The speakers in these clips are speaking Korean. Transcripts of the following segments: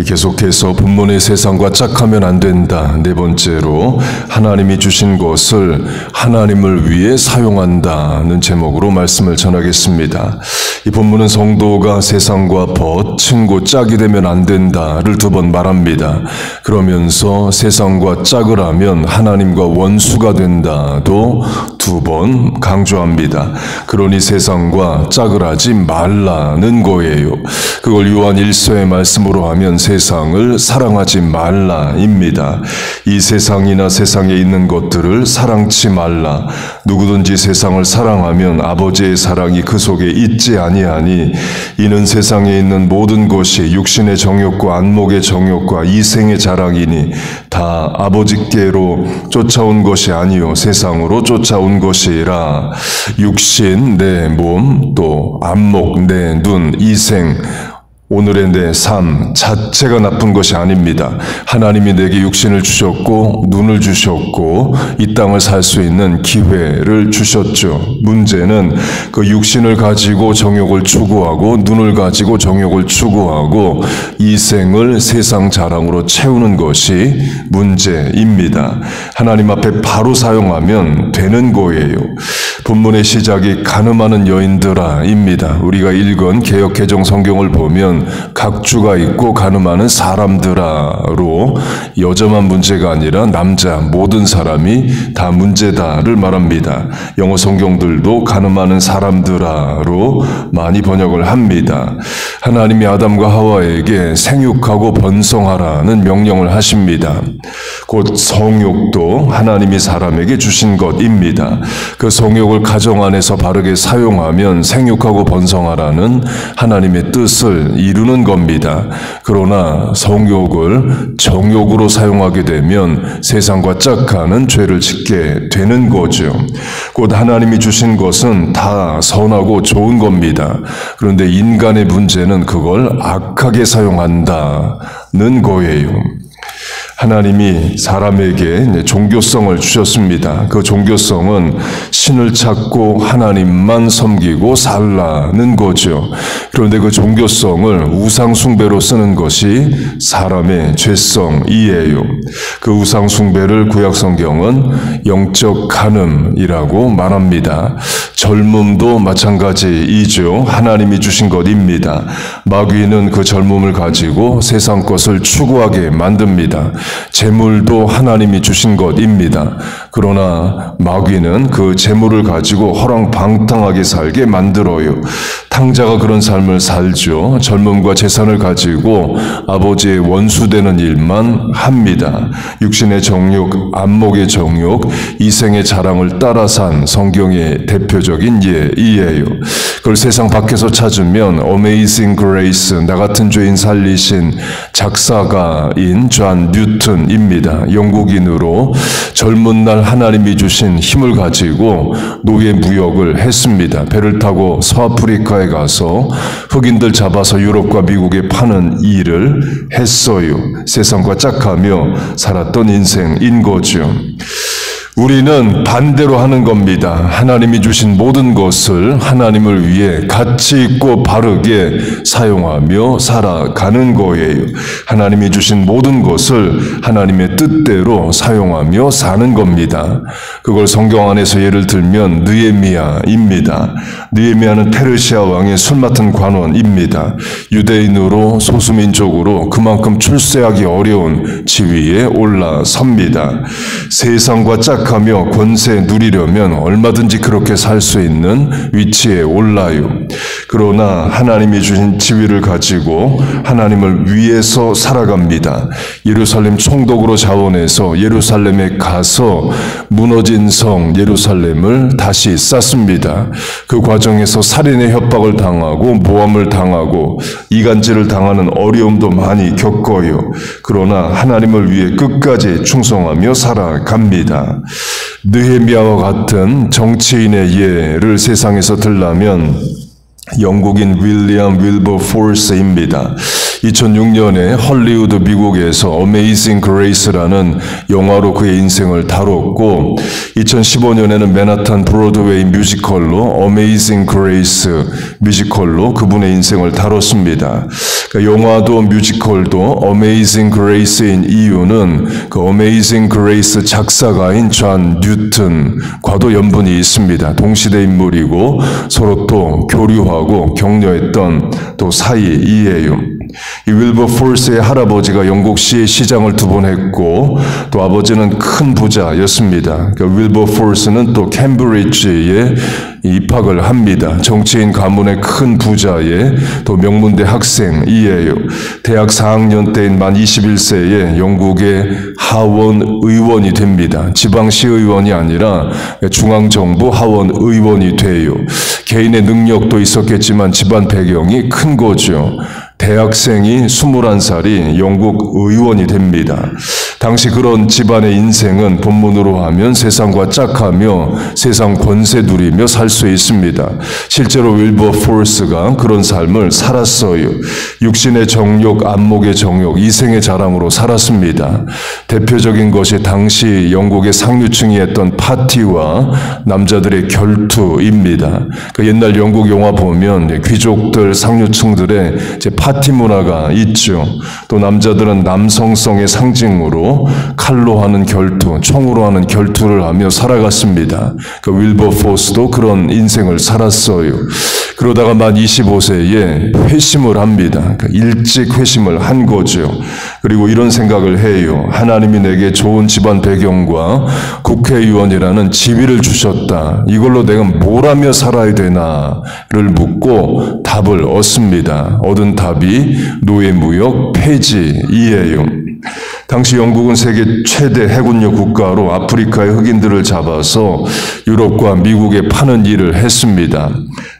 계속해서 본문의 세상과 짝하면 안 된다. 네 번째로 하나님이 주신 것을 하나님을 위해 사용한다는 제목으로 말씀을 전하겠습니다. 이 본문은 성도가 세상과 벗, 친고, 짝이 되면 안 된다를 두 번 말합니다. 그러면서 세상과 짝을 하면 하나님과 원수가 된다도 두 번 강조합니다. 그러니 세상과 짝을 하지 말라는 거예요. 그걸 요한 1서의 말씀으로 하면 세상을 사랑하지 말라입니다. 이 세상이나 세상에 있는 것들을 사랑치 말라. 누구든지 세상을 사랑하면 아버지의 사랑이 그 속에 있지 아니하니 이는 세상에 있는 모든 것이 육신의 정욕과 안목의 정욕과 이생의 자랑이니 다 아버지께로 쫓아온 것이 아니요 세상으로 쫓아온 것이라. 육신, 내 몸, 또 안목, 내 눈, 이생, 오늘의 내 삶 자체가 나쁜 것이 아닙니다. 하나님이 내게 육신을 주셨고 눈을 주셨고 이 땅을 살 수 있는 기회를 주셨죠. 문제는 그 육신을 가지고 정욕을 추구하고 눈을 가지고 정욕을 추구하고 이생을 세상 자랑으로 채우는 것이 문제입니다. 하나님 앞에 바로 사용하면 되는 거예요. 본문의 시작이 가늠하는 여인들아입니다. 우리가 읽은 개역 개정 성경을 보면 각주가 있고 가늠하는 사람들아로 여자만 문제가 아니라 남자 모든 사람이 다 문제다를 말합니다. 영어 성경들도 가늠하는 사람들아로 많이 번역을 합니다. 하나님이 아담과 하와에게 생육하고 번성하라는 명령을 하십니다. 곧 성욕도 하나님이 사람에게 주신 것입니다. 그 성욕을 가정 안에서 바르게 사용하면 생육하고 번성하라는 하나님의 뜻을 이루는 겁니다. 그러나 성욕을 정욕으로 사용하게 되면 세상과 짝하는 죄를 짓게 되는 거죠. 곧 하나님이 주신 것은 다 선하고 좋은 겁니다. 그런데 인간의 문제는 그걸 악하게 사용한다는 거예요. 하나님이 사람에게 종교성을 주셨습니다. 그 종교성은 신을 찾고 하나님만 섬기고 살라는 거죠. 그런데 그 종교성을 우상 숭배로 쓰는 것이 사람의 죄성이에요. 그 우상 숭배를 구약 성경은 영적 간음이라고 말합니다. 젊음도 마찬가지이죠. 하나님이 주신 것입니다. 마귀는 그 젊음을 가지고 세상 것을 추구하게 만듭니다. 재물도 하나님이 주신 것입니다. 그러나 마귀는 그 재물을 가지고 허랑방탕하게 살게 만들어요. 탕자가 그런 삶을 살죠. 젊음과 재산을 가지고 아버지의 원수되는 일만 합니다. 육신의 정욕, 안목의 정욕, 이생의 자랑을 따라 산 성경의 대표적인 예이에요. 그걸 세상 밖에서 찾으면 Amazing Grace, 나 같은 죄인 살리신 작사가인 존 뉴턴입니다. 영국인으로 젊은 날 하나님이 주신 힘을 가지고 노예 무역을 했습니다. 배를 타고 서아프리카에 가서 흑인들 잡아서 유럽과 미국에 파는 일을 했어요. 세상과 짝하며 살았던 인생인 거죠. 우리는 반대로 하는 겁니다. 하나님이 주신 모든 것을 하나님을 위해 가치 있고 바르게 사용하며 살아가는 거예요. 하나님이 주신 모든 것을 하나님의 뜻대로 사용하며 사는 겁니다. 그걸 성경 안에서 예를 들면 느헤미야입니다. 느헤미야는 페르시아 왕의 술 맡은 관원입니다. 유대인으로 소수민족으로 그만큼 출세하기 어려운 지위에 올라섭니다. 세상과 짝하며 권세 누리려면 얼마든지 그렇게 살 수 있는 위치에 올라요. 그러나 하나님이 주신 지위를 가지고 하나님을 위해서 살아갑니다. 예루살렘 총독으로 자원해서 예루살렘에 가서 무너진 성 예루살렘을 다시 쌓습니다. 그 과정에서 살인의 협박을 당하고 모함을 당하고 이간질을 당하는 어려움도 많이 겪어요. 그러나 하나님을 위해 끝까지 충성하며 살아갑니다. 느헤미야와 같은 정치인의 예를 세상에서 들라면 영국인 윌리엄 윌버포스입니다. 2006년에 헐리우드 미국에서 Amazing Grace라는 영화로 그의 인생을 다뤘고 2015년에는 맨하탄 브로드웨이 뮤지컬로 Amazing Grace 뮤지컬로 그분의 인생을 다뤘습니다. 그러니까 영화도 뮤지컬도 Amazing Grace인 이유는 그 Amazing Grace 작사가인 존 뉴턴과도 연분이 있습니다. 동시대 인물이고 서로 또 교류하고 격려했던 또 사이이에요. 이 윌버포스의 할아버지가 영국 시의 시장을 2번 했고 또 아버지는 큰 부자였습니다. 그러니까 윌버포스는 또 캠브리지에 입학을 합니다. 정치인 가문의 큰 부자의 또 명문대 학생이에요. 대학 4학년 때인 만 21세에 영국의 하원 의원이 됩니다. 지방시의원이 아니라 중앙정부 하원 의원이 돼요. 개인의 능력도 있었겠지만 집안 배경이 큰 거죠. 대학생이 21살이 영국 의원이 됩니다. 당시 그런 집안의 인생은 본문으로 하면 세상과 짝하며 세상 권세 누리며 살 수 있습니다. 실제로 윌버포스가 그런 삶을 살았어요. 육신의 정욕, 안목의 정욕, 이생의 자랑으로 살았습니다. 대표적인 것이 당시 영국의 상류층이 했던 파티와 남자들의 결투입니다. 그 옛날 영국 영화 보면 귀족들, 상류층들의 이제 파티 문화가 있죠. 또 남자들은 남성성의 상징으로 칼로 하는 결투, 총으로 하는 결투를 하며 살아갔습니다. 그 윌버포스도 그런 인생을 살았어요. 그러다가 만 25세에 회심을 합니다. 일찍 회심을 한 거죠. 그리고 이런 생각을 해요. 하나님이 내게 좋은 집안 배경과 국회의원이라는 지위를 주셨다. 이걸로 내가 뭘 하며 살아야 되나를 묻고 답을 얻습니다. 얻은 답이 노예무역 폐지이에요. 당시 영국은 세계 최대 해군력 국가로 아프리카의 흑인들을 잡아서 유럽과 미국에 파는 일을 했습니다.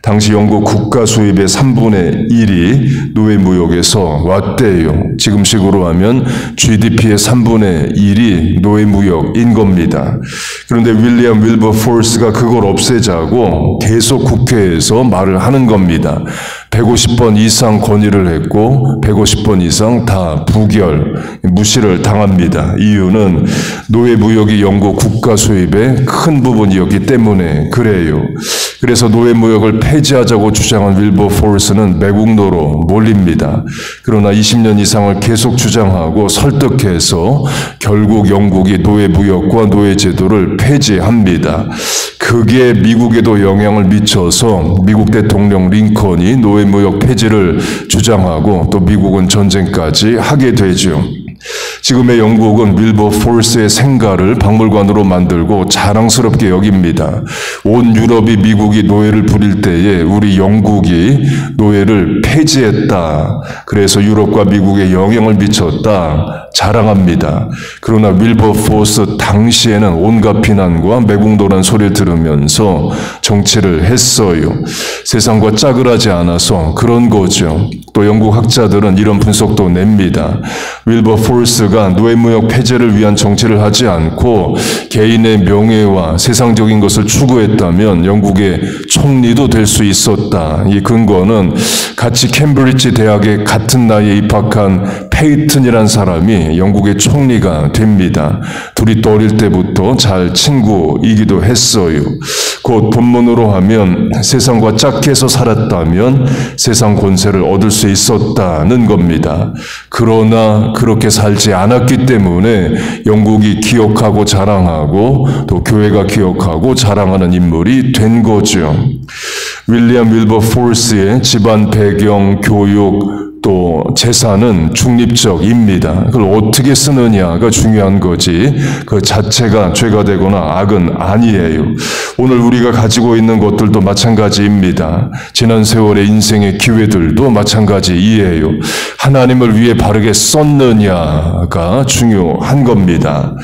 당시 영국 국가 수입의 3분의 1이 노예무역에서 왔대요. 지금식으로 하면 GDP의 3분의 1이 노예무역인 겁니다. 그런데 윌리엄 윌버포스가 그걸 없애자고 계속 국회에서 말을 하는 겁니다. 150번 이상 건의를 했고 150번 이상 다 부결, 무시를 당합니다. 이유는 노예무역이 영국 국가 수입의 큰 부분이었기 때문에 그래요. 그래서 노예무역을 폐지하자고 주장한 윌버포스는 매국노로 몰립니다. 그러나 20년 이상을 계속 주장하고 설득해서 결국 영국이 노예무역과 노예제도를 폐지합니다. 그게 미국에도 영향을 미쳐서 미국 대통령 링컨이 노예무역 폐지를 주장하고 또 미국은 전쟁까지 하게 되죠. 지금의 영국은 윌버포스의 생가를 박물관으로 만들고 자랑스럽게 여깁니다. 온 유럽이 미국이 노예를 부릴 때에 우리 영국이 노예를 폐지했다. 그래서 유럽과 미국에 영향을 미쳤다. 자랑합니다. 그러나 윌버포스 당시에는 온갖 비난과 매국노란 소리를 들으면서 정치를 했어요. 세상과 짝을 않아서 그런 거죠. 또 영국 학자들은 이런 분석도 냅니다. 윌버포스가 노예무역 폐지를 위한 정치를 하지 않고 개인의 명예와 세상적인 것을 추구했다면 영국의 총리도 될 수 있었다. 이 근거는 같이 캠브리지 대학에 같은 나이에 입학한 페이튼이라는 사람이 영국의 총리가 됩니다. 둘이 또 어릴 때부터 잘 친구이기도 했어요. 곧 본문으로 하면 세상과 짝해서 살았다면 세상 권세를 얻을 수 있었다는 겁니다. 그러나 그렇게 살지 않았기 때문에 영국이 기억하고 자랑하고 또 교회가 기억하고 자랑하는 인물이 된 거죠. 윌리엄 윌버포스의 집안 배경, 교육, 또 재산은 중립적입니다. 그걸 어떻게 쓰느냐가 중요한 거지 그 자체가 죄가 되거나 악은 아니에요. 오늘 우리가 가지고 있는 것들도 마찬가지입니다. 지난 세월의 인생의 기회들도 마찬가지이에요. 하나님을 위해 바르게 썼느냐가 중요한 겁니다.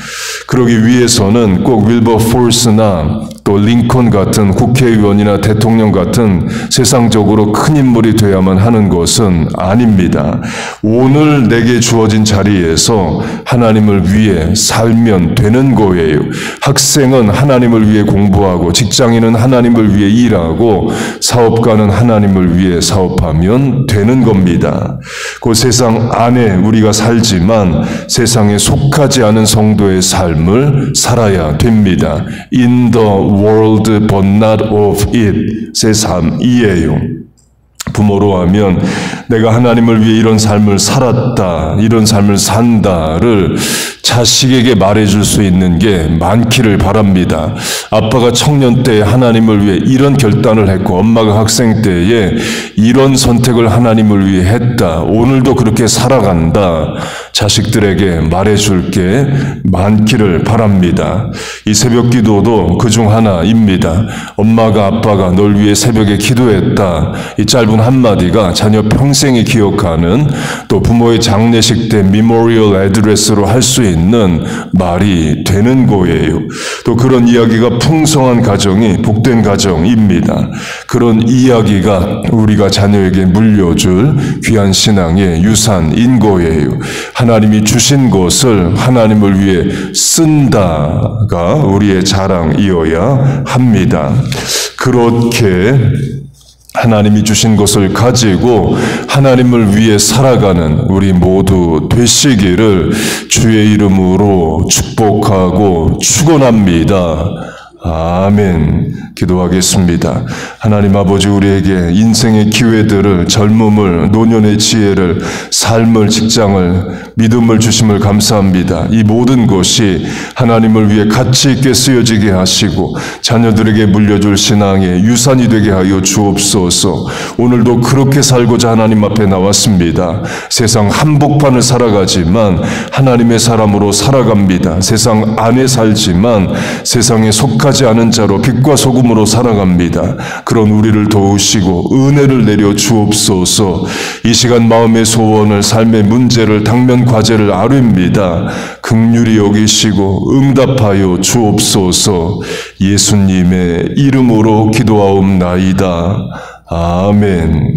그러기 위해서는 꼭 윌버포스나 또 링컨 같은 국회의원이나 대통령 같은 세상적으로 큰 인물이 돼야만 하는 것은 아닙니다. 오늘 내게 주어진 자리에서 하나님을 위해 살면 되는 거예요. 학생은 하나님을 위해 공부하고, 직장인은 하나님을 위해 일하고, 사업가는 하나님을 위해 사업하면 되는 겁니다. 그 세상 안에 우리가 살지만 세상에 속하지 않은 성도의 삶을 살아야 됩니다. In the world but not of it. 제 삶이에요. 부모로 하면 내가 하나님을 위해 이런 삶을 살았다, 이런 삶을 산다를 자식에게 말해줄 수 있는 게 많기를 바랍니다. 아빠가 청년 때에 하나님을 위해 이런 결단을 했고, 엄마가 학생 때에 이런 선택을 하나님을 위해 했다, 오늘도 그렇게 살아간다, 자식들에게 말해줄 게 많기를 바랍니다. 이 새벽 기도도 그중 하나입니다. 엄마가 아빠가 널 위해 새벽에 기도했다, 이 짧은 한마디가 자녀 평생이 기억하는, 또 부모의 장례식 때 미모리얼 애드레스로 할 수 있는 말이 되는 거예요. 또 그런 이야기가 풍성한 가정이 복된 가정입니다. 그런 이야기가 우리가 자녀에게 물려줄 귀한 신앙의 유산인 거예요. 하나님이 주신 것을 하나님을 위해 쓴다가 우리의 자랑이어야 합니다. 그렇게 하나님이 주신 것을 가지고 하나님을 위해 살아가는 우리 모두 되시기를 주의 이름으로 축복하고 축원합니다. 아멘. 기도하겠습니다. 하나님 아버지, 우리에게 인생의 기회들을, 젊음을, 노년의 지혜를, 삶을, 직장을, 믿음을 주심을 감사합니다. 이 모든 것이 하나님을 위해 가치 있게 쓰여지게 하시고 자녀들에게 물려줄 신앙의 유산이 되게 하여 주옵소서. 오늘도 그렇게 살고자 하나님 앞에 나왔습니다. 세상 한복판을 살아가지만 하나님의 사람으로 살아갑니다. 세상 안에 살지만 세상에 속하지 않은 자로 빛과 소금으로 살아갑니다. 그런 우리를 도우시고 은혜를 내려 주옵소서. 이 시간 마음의 소원을, 삶의 문제를, 당면 과제를 아뢰입니다. 긍휼히 여기시고 응답하여 주옵소서. 예수님의 이름으로 기도하옵나이다. 아멘.